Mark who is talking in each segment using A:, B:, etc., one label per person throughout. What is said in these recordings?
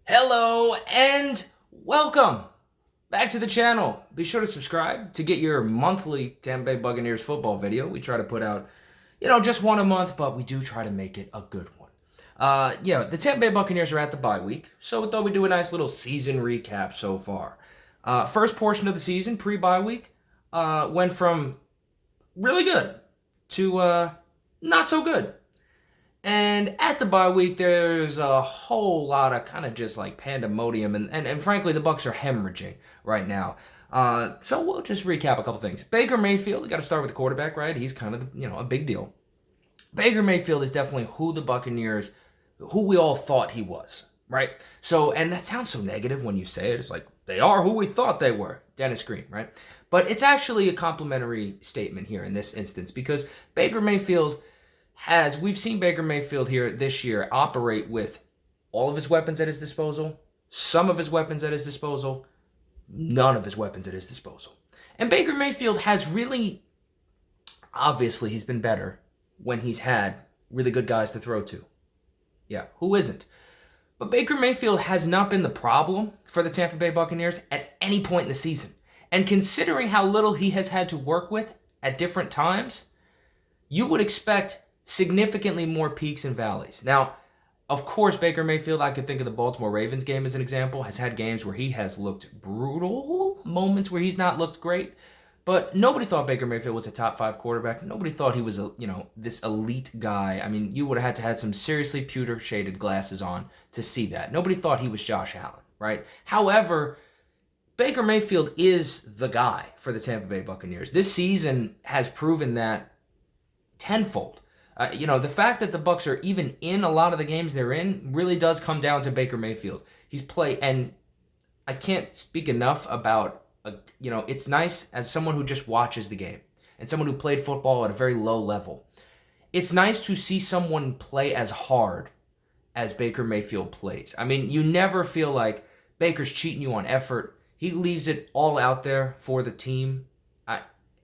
A: Hello and welcome back to the channel. Be sure to subscribe to get your monthly Tampa Bay Buccaneers football video. We try to put out, just one a month, but we do try to make it a good one. The Tampa Bay Buccaneers are at the bye week, so we thought we'd do a nice little season recap so far. First portion of the season, pre-bye week, went from really good to not so good. And at the bye week, there's a whole lot of kind of just like pandemonium, and frankly, the Bucs are hemorrhaging right now. So we'll just recap a couple things. Baker Mayfield, we got to start with the quarterback, right? He's kind of a big deal. Baker Mayfield is definitely who we all thought he was, right? So, and that sounds so negative when you say it. It's like they are who we thought they were, Dennis Green, right? But it's actually a complimentary statement here in this instance because Baker Mayfield. We've seen Baker Mayfield here this year operate with all of his weapons at his disposal, some of his weapons at his disposal, none of his weapons at his disposal. And Baker Mayfield has really, obviously, he's been better when he's had really good guys to throw to. Yeah, who isn't? But Baker Mayfield has not been the problem for the Tampa Bay Buccaneers at any point in the season. And considering how little he has had to work with at different times, you would expect significantly more peaks and valleys. Now, of course, Baker Mayfield, I could think of the Baltimore Ravens game as an example, has had games where he has looked brutal, moments where he's not looked great, but nobody thought Baker Mayfield was a top 5 quarterback. Nobody thought he was this elite guy. I mean, you would have had to have some seriously pewter shaded glasses on to see that. Nobody thought he was Josh Allen, right? However, Baker Mayfield is the guy for the Tampa Bay Buccaneers. This season has proven that tenfold. The fact that the Bucs are even in a lot of the games they're in really does come down to Baker Mayfield. He's played, and I can't speak enough about, it's nice as someone who just watches the game and someone who played football at a very low level. It's nice to see someone play as hard as Baker Mayfield plays. I mean, you never feel like Baker's cheating you on effort. He leaves it all out there for the team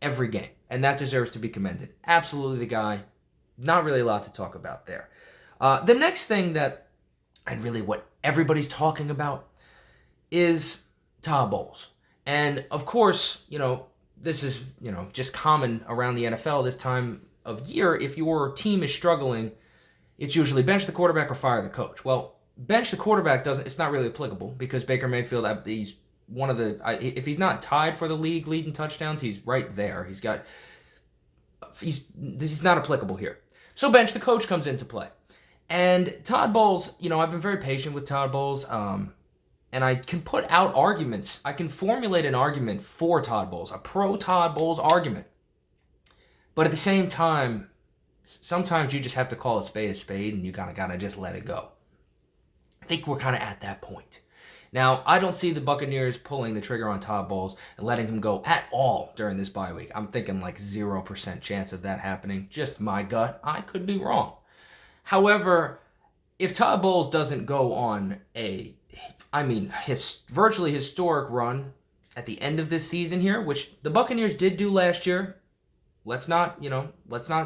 A: every game, and that deserves to be commended. Absolutely the guy. Not really a lot to talk about there. The next thing and really what everybody's talking about, is Todd Bowles. And of course, this is, just common around the NFL this time of year. If your team is struggling, it's usually bench the quarterback or fire the coach. Well, bench the quarterback it's not really applicable because Baker Mayfield, he's one of if he's not tied for the league leading touchdowns, he's right there. This is not applicable here. So bench the coach comes into play. And Todd Bowles, I've been very patient with Todd Bowles, and I can put out arguments. I can formulate an argument for Todd Bowles, a pro-Todd Bowles argument. But at the same time, sometimes you just have to call a spade, and you kind of got to just let it go. I think we're kind of at that point. Now, I don't see the Buccaneers pulling the trigger on Todd Bowles and letting him go at all during this bye week. I'm thinking like 0% chance of that happening. Just my gut. I could be wrong. However, if Todd Bowles doesn't go on virtually historic run at the end of this season here, which the Buccaneers did do last year, let's not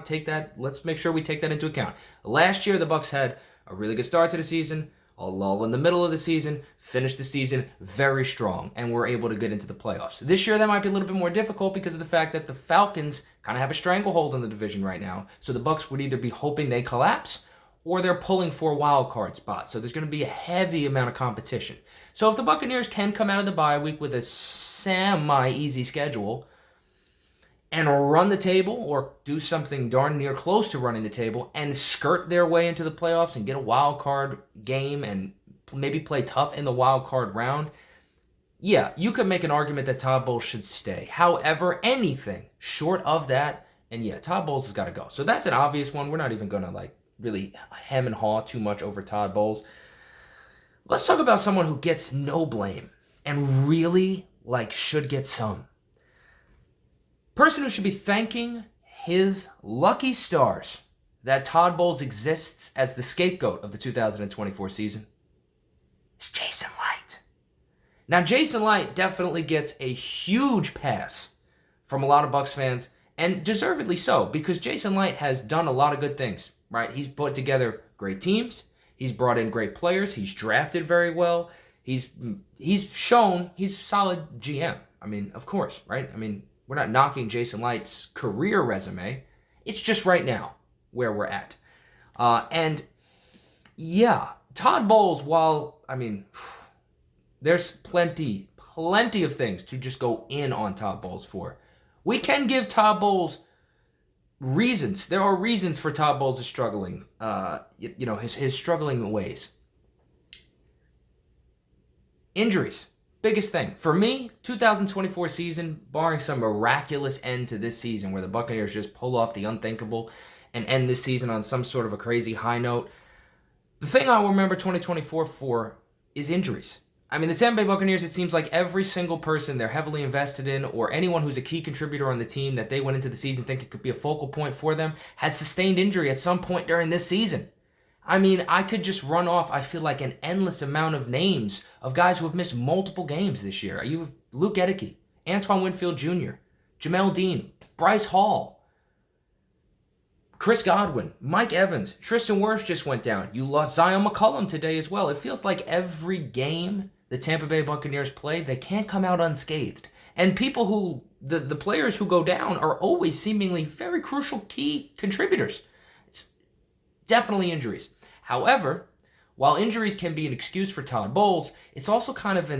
A: take that. Let's make sure we take that into account. Last year, the Bucs had a really good start to the season, a lull in the middle of the season, finished the season very strong, and were able to get into the playoffs. This year, that might be a little bit more difficult because of the fact that the Falcons kind of have a stranglehold in the division right now. So the Bucs would either be hoping they collapse or they're pulling for wild card spots. So there's going to be a heavy amount of competition. So if the Buccaneers can come out of the bye week with a semi-easy schedule and run the table or do something darn near close to running the table and skirt their way into the playoffs and get a wild card game and maybe play tough in the wild card round, yeah, you could make an argument that Todd Bowles should stay. However, anything short of that, and yeah, Todd Bowles has got to go. So that's an obvious one. We're not even going to really hem and haw too much over Todd Bowles. Let's talk about someone who gets no blame and really should get some. Person who should be thanking his lucky stars that Todd Bowles exists as the scapegoat of the 2024 season is Jason Licht. Now, Jason Licht definitely gets a huge pass from a lot of Bucs fans, and deservedly so, because Jason Licht has done a lot of good things, right? He's put together great teams. He's brought in great players. He's drafted very well. He's shown he's a solid GM. I mean, of course, right? I mean, we're not knocking Jason Light's career resume. It's just right now where we're at. And yeah, Todd Bowles, while, I mean, there's plenty of things to just go in on Todd Bowles for. We can give Todd Bowles reasons. There are reasons for Todd Bowles' struggling, his struggling ways. Injuries, biggest thing. For me, 2024 season, barring some miraculous end to this season where the Buccaneers just pull off the unthinkable and end this season on some sort of a crazy high note, the thing I will remember 2024 for is injuries. I mean, the Tampa Bay Buccaneers, it seems like every single person they're heavily invested in or anyone who's a key contributor on the team that they went into the season thinking could be a focal point for them has sustained injury at some point during this season. I mean, I could just run off, I feel like, an endless amount of names of guys who have missed multiple games this year. You have Luke Gedeke, Antoine Winfield Jr., Jamel Dean, Bryce Hall, Chris Godwin, Mike Evans, Tristan Wirfs just went down. You lost Zion McCollum today as well. It feels like every game the Tampa Bay Buccaneers play, they can't come out unscathed. And people who, the players who go down are always seemingly very crucial key contributors. It's definitely injuries. However, while injuries can be an excuse for Todd Bowles, it's also kind of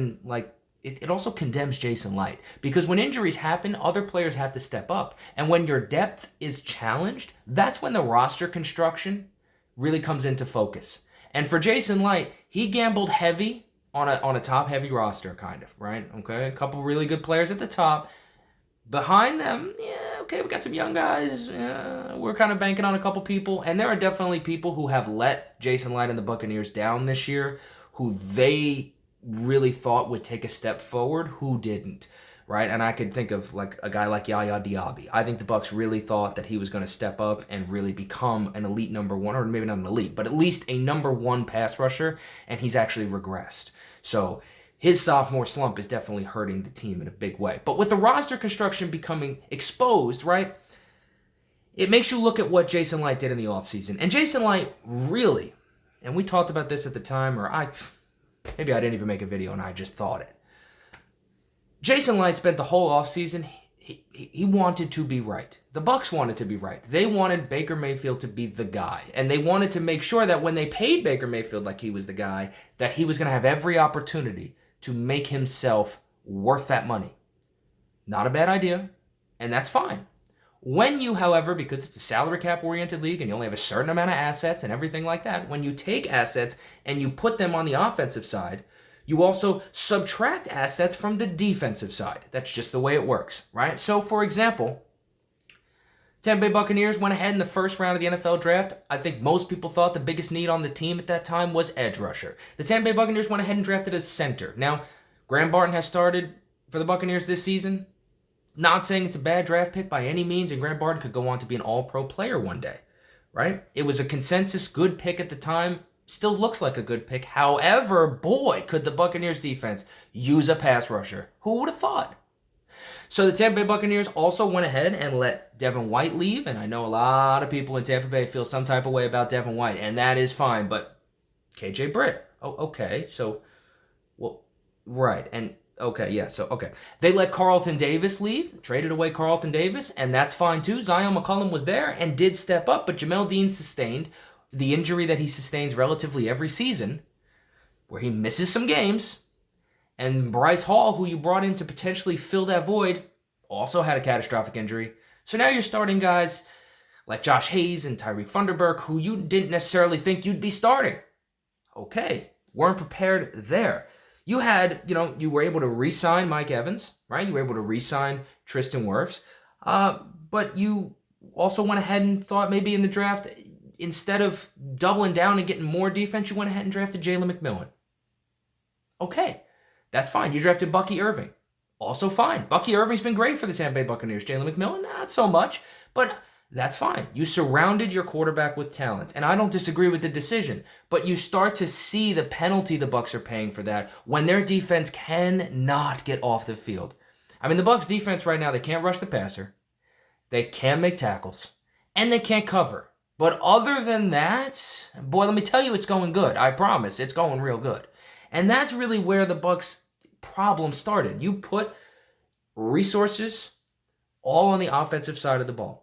A: it also condemns Jason Light. Because when injuries happen, other players have to step up. And when your depth is challenged, that's when the roster construction really comes into focus. And for Jason Light, he gambled heavy on a top-heavy roster, kind of, right? Okay, a couple really good players at the top. Behind them, yeah, okay, we got some young guys. We're kind of banking on a couple people. And there are definitely people who have let Jason Light and the Buccaneers down this year who they really thought would take a step forward who didn't, right? And I could think of like a guy like Yaya Diaby. I think the Bucs really thought that he was going to step up and really become an elite number one, or maybe not an elite, but at least a number one pass rusher, and he's actually regressed. So his sophomore slump is definitely hurting the team in a big way. But with the roster construction becoming exposed, right, it makes you look at what Jason Light did in the offseason. And Jason Light really, and we talked about this at the time, or maybe I didn't even make a video and I just thought it. Jason Light spent the whole offseason, he wanted to be right. The Bucs wanted to be right. They wanted Baker Mayfield to be the guy. And they wanted to make sure that when they paid Baker Mayfield like he was the guy, that he was going to have every opportunity to make himself worth that money. Not a bad idea, and that's fine. When you, however, because it's a salary cap oriented league and you only have a certain amount of assets and everything like that, when you take assets and you put them on the offensive side, you also subtract assets from the defensive side. That's just the way it works, right? So, for example, Tampa Bay Buccaneers went ahead in the first round of the NFL draft. I think most people thought the biggest need on the team at that time was edge rusher. The Tampa Bay Buccaneers went ahead and drafted a center. Now, Graham Barton has started for the Buccaneers this season. Not saying it's a bad draft pick by any means, and Graham Barton could go on to be an all-pro player one day, right? It was a consensus good pick at the time. Still looks like a good pick. However, boy, could the Buccaneers defense use a pass rusher. Who would have thought? So the Tampa Bay Buccaneers also went ahead and let Devin White leave, and I know a lot of people in Tampa Bay feel some type of way about Devin White, and that is fine, but KJ Britt. Oh, okay, so, well, right, and okay, yeah, so, okay. They let Carlton Davis leave, traded away Carlton Davis, and that's fine too. Zion McCollum was there and did step up, but Jamel Dean sustained the injury that he sustains relatively every season, where he misses some games, and Bryce Hall, who you brought in to potentially fill that void, also had a catastrophic injury. So now you're starting guys like Josh Hayes and Tyreek Funderburk, who you didn't necessarily think you'd be starting. Okay, weren't prepared there. You had, you were able to re-sign Mike Evans, right? You were able to re-sign Tristan Wirfs, but you also went ahead and thought maybe in the draft, instead of doubling down and getting more defense, you went ahead and drafted Jalen McMillan. Okay, that's fine. You drafted Bucky Irving. Also fine. Bucky Irving's been great for the Tampa Bay Buccaneers. Jalen McMillan, not so much, but that's fine. You surrounded your quarterback with talent, and I don't disagree with the decision, but you start to see the penalty the Bucs are paying for that when their defense cannot get off the field. I mean, the Bucs defense right now, they can't rush the passer, they can't make tackles, and they can't cover. But other than that, boy, let me tell you, it's going good. I promise, it's going real good. And that's really where the Bucs' problem started. You put resources all on the offensive side of the ball.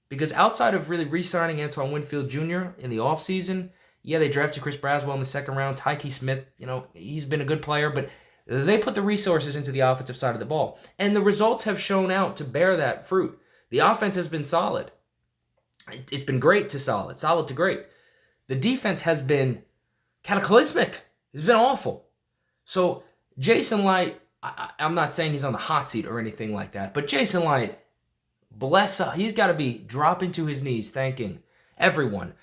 A: Because outside of really re-signing Antoine Winfield Jr. in the offseason, yeah, they drafted Chris Braswell in the second round. Tyke Smith, he's been a good player, but they put the resources into the offensive side of the ball. And the results have shown out to bear that fruit. The offense has been solid. It's been great to solid to great. The defense has been cataclysmic. It's been awful. So Jason Light, I'm not saying he's on the hot seat or anything like that, but Jason Light, bless up, he's got to be dropping to his knees thanking everyone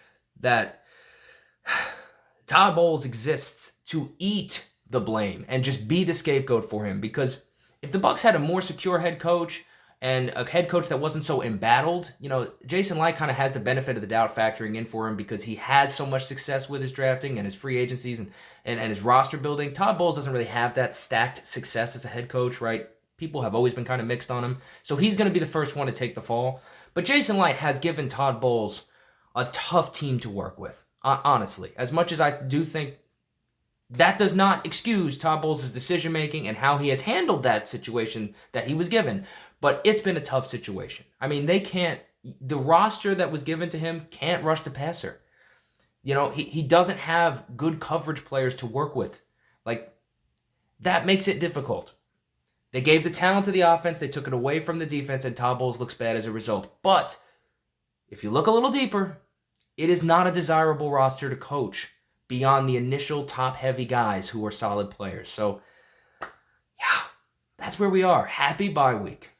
A: that Todd Bowles exists to eat the blame and just be the scapegoat for him. Because if the Bucs had a more secure head coach and a head coach that wasn't so embattled, Jason Light kind of has the benefit of the doubt factoring in for him because he has so much success with his drafting and his free agencies and his roster building. Todd Bowles doesn't really have that stacked success as a head coach, right? People have always been kind of mixed on him. So he's going to be the first one to take the fall. But Jason Light has given Todd Bowles a tough team to work with, honestly. As much as I do think that does not excuse Todd Bowles' decision-making and how he has handled that situation that he was given. But it's been a tough situation. I mean, the roster that was given to him can't rush the passer. He doesn't have good coverage players to work with. That makes it difficult. They gave the talent to the offense, they took it away from the defense, and Todd Bowles looks bad as a result. But if you look a little deeper, it is not a desirable roster to coach beyond the initial top-heavy guys who are solid players. So, yeah, that's where we are. Happy bye week.